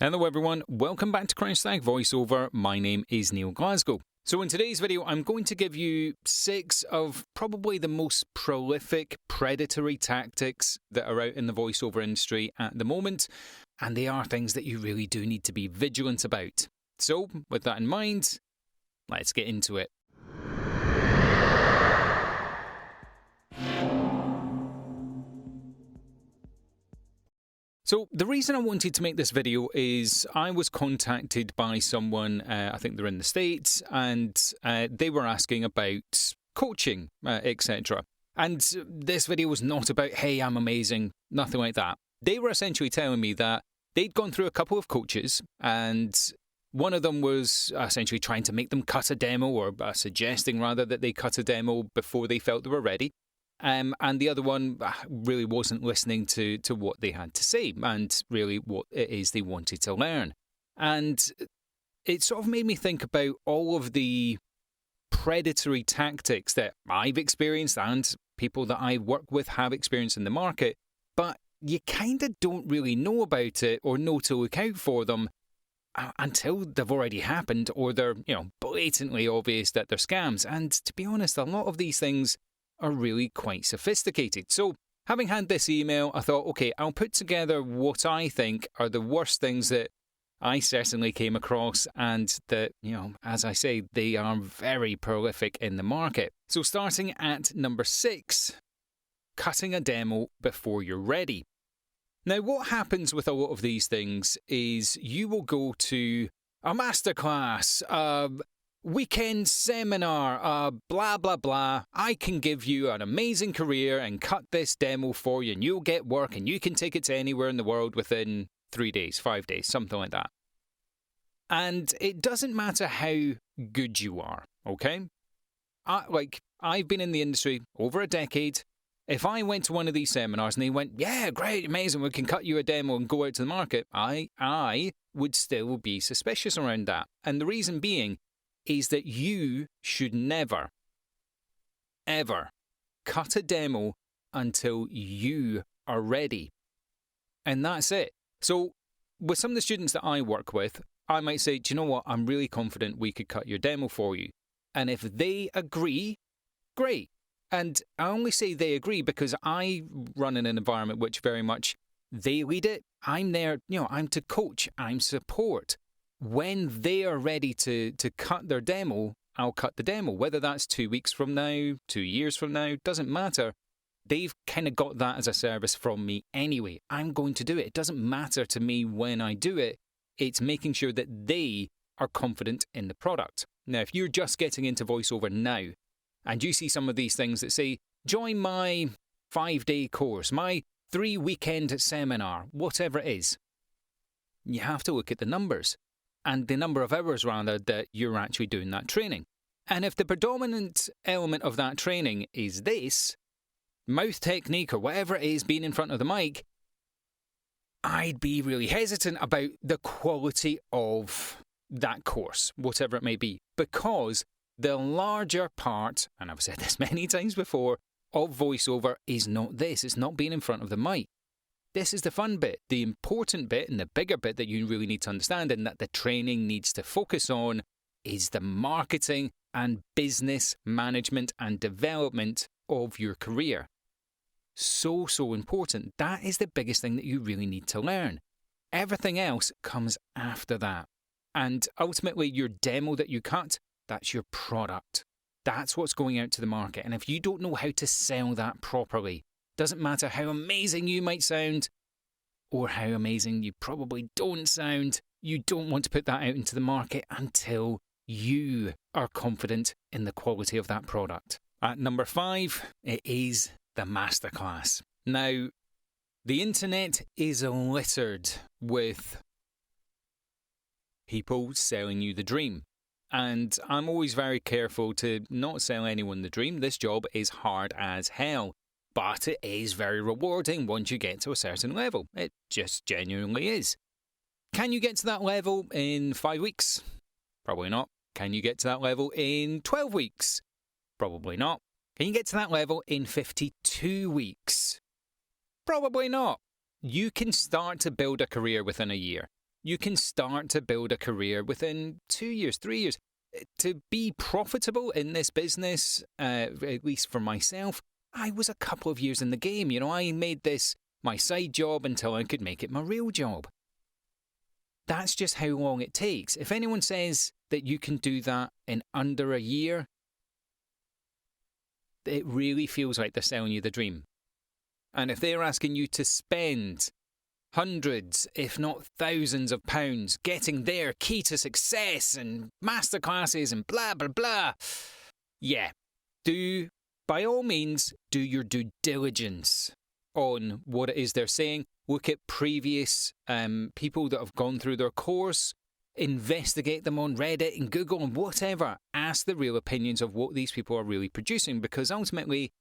Hello everyone, welcome back to Stag Voiceover. My name is Neil Glasgow. So in today's video, I'm going to give you 6 of probably the most prolific predatory tactics that are out in the voiceover industry at the moment, and they are things that you really do need to be vigilant about. So with that in mind, let's get into it. So the reason I wanted to make this video is I was contacted by someone, I think they're in the States, and they were asking about coaching, etc. And this video was not about, hey, I'm amazing, nothing like that. They were essentially telling me that they'd gone through a couple of coaches, and one of them was essentially trying to make them cut a demo, or suggesting rather that they cut a demo before they felt they were ready. And the other one really wasn't listening to what they had to say and really what it is they wanted to learn. And it sort of made me think about all of the predatory tactics that I've experienced and people that I work with have experienced in the market, but you kind of don't really know about it or know to look out for them until they've already happened, or they're, blatantly obvious that they're scams. And to be honest, a lot of these things are really quite sophisticated. So having had this email, I thought, okay, I'll put together what I think are the worst things that I certainly came across, and that, as I say, they are very prolific in the market. So starting at number 6, cutting a demo before you're ready. Now, what happens with a lot of these things is you will go to a masterclass, weekend seminar, blah, blah, blah. I can give you an amazing career and cut this demo for you, and you'll get work and you can take it to anywhere in the world within 3 days, 5 days, something like that. And it doesn't matter how good you are, okay? I've been in the industry over a decade. If I went to one of these seminars and they went, yeah, great, amazing, we can cut you a demo and go out to the market, I would still be suspicious around that. And the reason being is that you should never, ever cut a demo until you are ready. And that's it. So with some of the students that I work with, I might say, do you know what? I'm really confident we could cut your demo for you. And if they agree, great. And I only say they agree because I run in an environment which very much they lead it. I'm there, I'm to coach, I'm support. When they are ready to cut their demo, I'll cut the demo. Whether that's 2 weeks from now, 2 years from now, doesn't matter. They've kind of got that as a service from me anyway. I'm going to do it. It doesn't matter to me when I do it. It's making sure that they are confident in the product. Now, if you're just getting into voiceover now, and you see some of these things that say, join my 5-day course, my 3-weekend seminar, whatever it is, you have to look at the numbers. And the number of hours, rather, that you're actually doing that training. And if the predominant element of that training is this, mouth technique or whatever it is, being in front of the mic, I'd be really hesitant about the quality of that course, whatever it may be, because the larger part, and I've said this many times before, of voiceover is not this. It's not being in front of the mic. This is the fun bit, the important bit, and the bigger bit that you really need to understand, and that the training needs to focus on, is the marketing and business management and development of your career. So important. That is the biggest thing that you really need to learn. Everything else comes after that. And ultimately, your demo that you cut, that's your product. That's what's going out to the market. And if you don't know how to sell that properly, doesn't matter how amazing you might sound or how amazing you probably don't sound, you don't want to put that out into the market until you are confident in the quality of that product. At number 5, it is the masterclass. Now, the internet is littered with people selling you the dream. And I'm always very careful to not sell anyone the dream. This job is hard as hell. But it is very rewarding once you get to a certain level. It just genuinely is. Can you get to that level in 5 weeks? Probably not. Can you get to that level in 12 weeks? Probably not. Can you get to that level in 52 weeks? Probably not. You can start to build a career within a year. you can start to build a career within 2 years, 3 years. To be profitable in this business, at least for myself, I was a couple of years in the game. I made this my side job until I could make it my real job. That's just how long it takes. If anyone says that you can do that in under a year, it really feels like they're selling you the dream. And if they're asking you to spend hundreds, if not thousands of pounds getting their key to success and masterclasses and blah, blah, blah, yeah, by all means, do your due diligence on what it is they're saying. Look at previous people that have gone through their course. Investigate them on Reddit and Google and whatever. Ask the real opinions of what these people are really producing, because ultimately,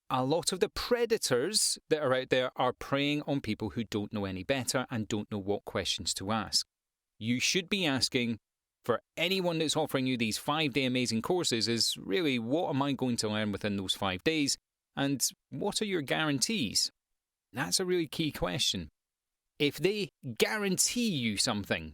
a lot of the predators that are out there are preying on people who don't know any better and don't know what questions to ask. You should be asking, for anyone that's offering you these 5-day amazing courses, is really, what am I going to learn within those 5 days? And what are your guarantees? That's a really key question. If they guarantee you something,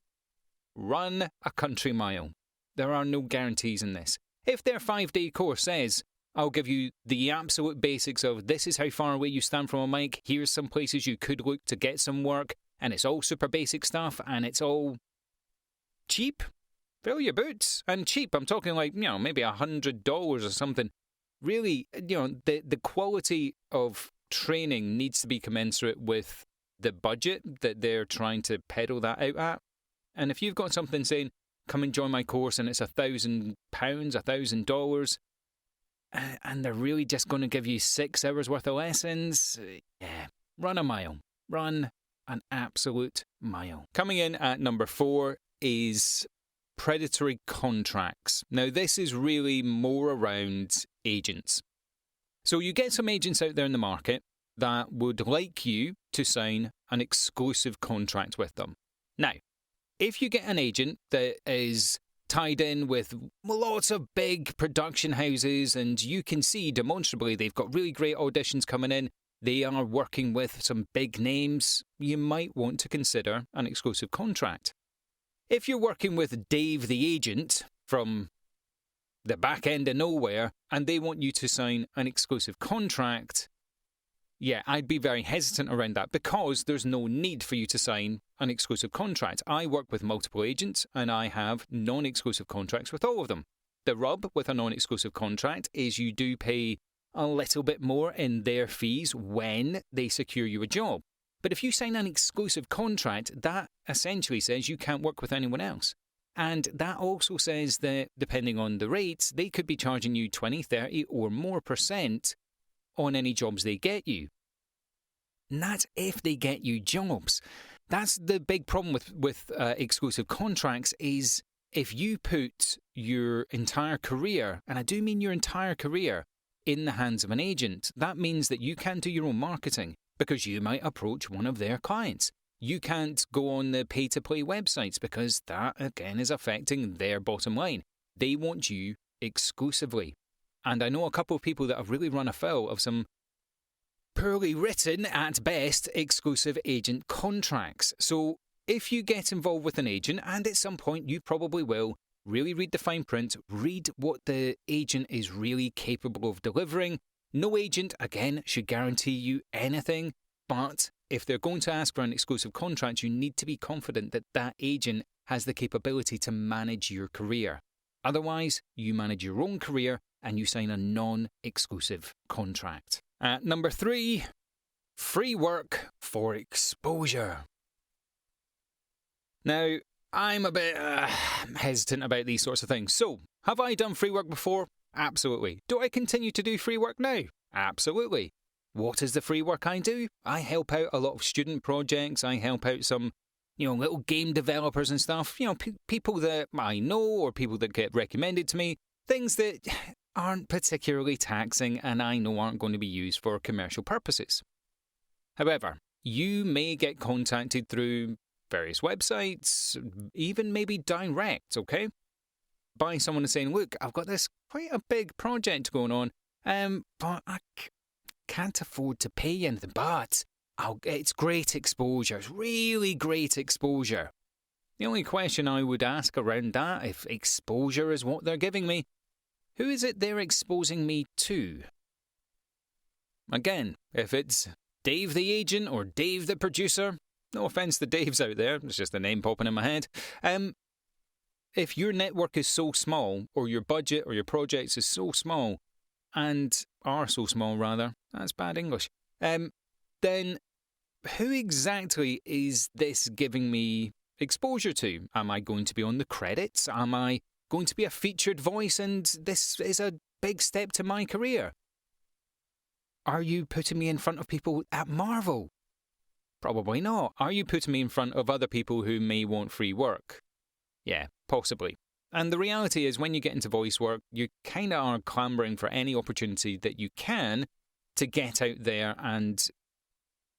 run a country mile. There are no guarantees in this. If their 5-day course says, I'll give you the absolute basics of this is how far away you stand from a mic, here's some places you could look to get some work, and it's all super basic stuff, and it's all cheap, fill your boots. And cheap, I'm talking like, maybe $100 or something. Really, the quality of training needs to be commensurate with the budget that they're trying to peddle that out at. And if you've got something saying, come and join my course and it's £1,000, $1,000, and they're really just going to give you 6 hours worth of lessons, yeah, run a mile. Run an absolute mile. Coming in at number 4 is predatory contracts. Now, this is really more around agents. So you get some agents out there in the market that would like you to sign an exclusive contract with them. Now, if you get an agent that is tied in with lots of big production houses and you can see demonstrably they've got really great auditions coming in, they are working with some big names, you might want to consider an exclusive contract. If you're working with Dave the agent from the back end of nowhere and they want you to sign an exclusive contract, yeah, I'd be very hesitant around that because there's no need for you to sign an exclusive contract. I work with multiple agents and I have non-exclusive contracts with all of them. The rub with a non-exclusive contract is you do pay a little bit more in their fees when they secure you a job. But if you sign an exclusive contract, that essentially says you can't work with anyone else. And that also says that depending on the rates, they could be charging you 20, 30 or more % on any jobs they get you. And that's if they get you jobs. That's the big problem with exclusive contracts is if you put your entire career, and I do mean your entire career, in the hands of an agent, that means that you can't do your own marketing because you might approach one of their clients. You can't go on the pay-to-play websites because that, again, is affecting their bottom line. They want you exclusively. And I know a couple of people that have really run afoul of some poorly written, at best, exclusive agent contracts. So if you get involved with an agent, and at some point you probably will, really read the fine print, read what the agent is really capable of delivering. No agent, again, should guarantee you anything, but if they're going to ask for an exclusive contract, you need to be confident that that agent has the capability to manage your career. Otherwise, you manage your own career and you sign a non-exclusive contract. At number 3, free work for exposure. Now, I'm a bit hesitant about these sorts of things. So, have I done free work before? Absolutely. Do I continue to do free work now? Absolutely. What is the free work I do? I help out a lot of student projects. I help out some, little game developers and stuff. People that I know or people that get recommended to me. Things that aren't particularly taxing and I know aren't going to be used for commercial purposes. However, you may get contacted through various websites, even maybe direct, okay? By someone saying, look, I've got this quite a big project going on, but I can't afford to pay you anything, but it's great exposure. It's really great exposure. The only question I would ask around that, if exposure is what they're giving me, who is it they're exposing me to? Again, if it's Dave the agent or Dave the producer, no offence to Daves out there, it's just a name popping in my head. If your network is so small, or your budget or your projects is so small, and are so small rather, that's bad English, then who exactly is this giving me exposure to? Am I going to be on the credits? Am I going to be a featured voice and this is a big step to my career? Are you putting me in front of people at Marvel? Probably not. Are you putting me in front of other people who may want free work? Yeah, possibly. And the reality is when you get into voice work, you kind of are clambering for any opportunity that you can to get out there and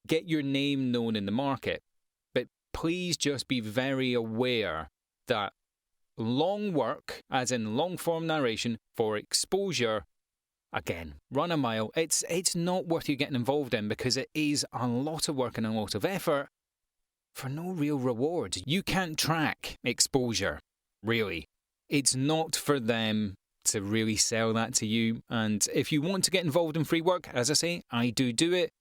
get your name known in the market. But please just be very aware that long work, as in long form narration, for exposure, again, run a mile, it's not worth you getting involved in because it is a lot of work and a lot of effort for no real reward. You can't track exposure, really. It's not for them to really sell that to you. And if you want to get involved in free work, as I say, I do it.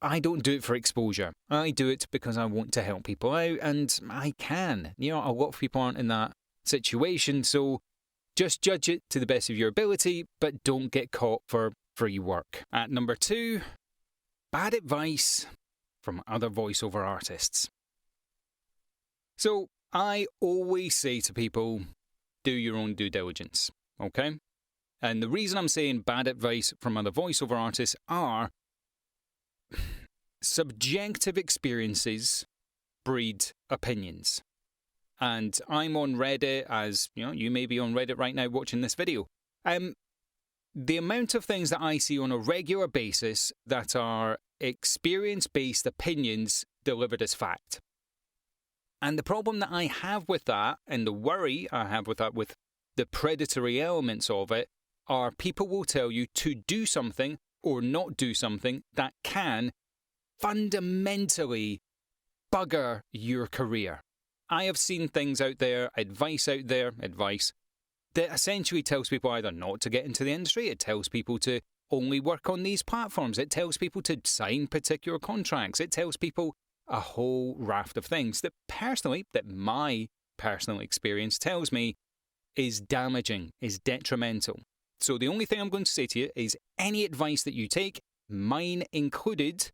I don't do it for exposure. I do it because I want to help people out, and I can. You know, a lot of people aren't in that situation, so just judge it to the best of your ability, but don't get caught for free work. At number 2, bad advice from other voiceover artists. So, I always say to people, do your own due diligence, okay? And the reason I'm saying bad advice from other voiceover artists are subjective experiences breed opinions. And I'm on Reddit, as you know, you may be on Reddit right now watching this video. The amount of things that I see on a regular basis that are experience-based opinions delivered as fact. And the problem that I have with that, and the worry I have with that, with the predatory elements of it, are people will tell you to do something or not do something that can fundamentally bugger your career. I have seen things out there, advice that essentially tells people either not to get into the industry, it tells people to only work on these platforms, it tells people to sign particular contracts, it tells people a whole raft of things that my personal experience tells me is damaging, is detrimental. So the only thing I'm going to say to you is any advice that you take, mine included,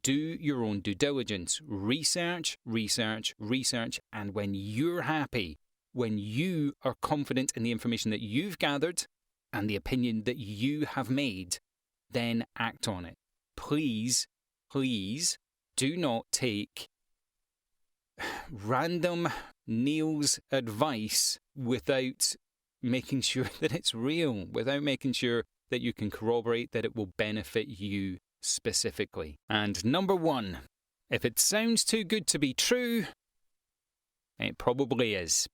do your own due diligence. Research, and when you're happy, when you are confident in the information that you've gathered and the opinion that you have made, then act on it. Please do not take random Neil's advice without making sure that it's real, without making sure that you can corroborate that it will benefit you specifically. And number 1, if it sounds too good to be true, it probably is.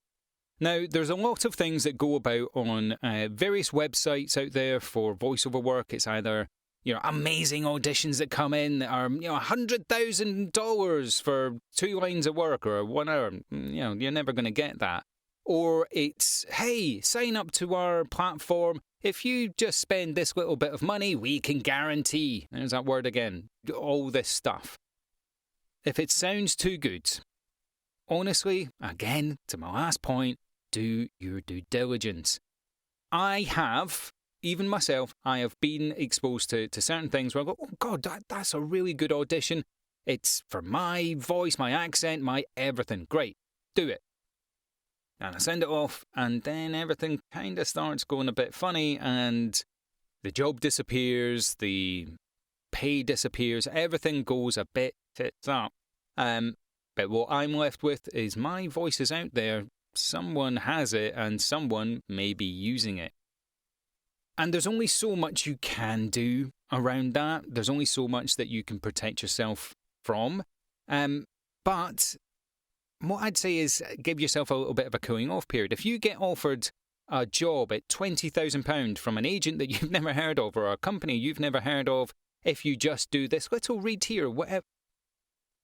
Now, there's a lot of things that go about on various websites out there for voiceover work. It's either, amazing auditions that come in that are, $100,000 for 2 lines of work or 1 hour. You're never going to get that. Or it's, hey, sign up to our platform. If you just spend this little bit of money, we can guarantee, there's that word again, all this stuff. If it sounds too good, honestly, again, to my last point, do your due diligence. I have been exposed to certain things where I go, oh God, that's a really good audition. It's for my voice, my accent, my everything. Great, do it. And I send it off, and then everything kind of starts going a bit funny, and the job disappears, the pay disappears, everything goes a bit tits up. But what I'm left with is my voice is out there, someone has it, and someone may be using it. And there's only so much you can do around that. There's only so much that you can protect yourself from. But what I'd say is give yourself a little bit of a cooling off period. If you get offered a job at £20,000 from an agent that you've never heard of or a company you've never heard of, if you just do this little read here, whatever,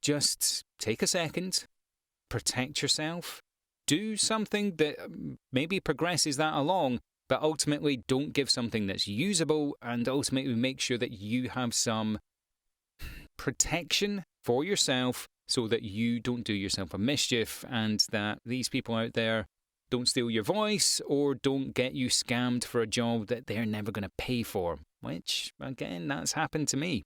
just take a second, protect yourself. Do something that maybe progresses that along, but ultimately don't give something that's usable, and ultimately make sure that you have some protection for yourself so that you don't do yourself a mischief, and that these people out there don't steal your voice or don't get you scammed for a job that they're never going to pay for, which, again, that's happened to me.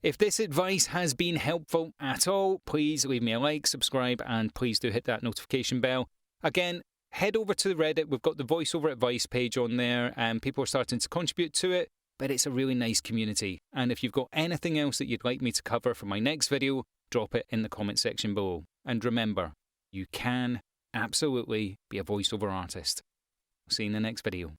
If this advice has been helpful at all, please leave me a like, subscribe, and please do hit that notification bell. Again, head over to the Reddit. We've got the Voiceover advice page on there, and people are starting to contribute to it, but it's a really nice community. And if you've got anything else that you'd like me to cover for my next video, drop it in the comment section below. And remember, you can absolutely be a voiceover artist. See you in the next video.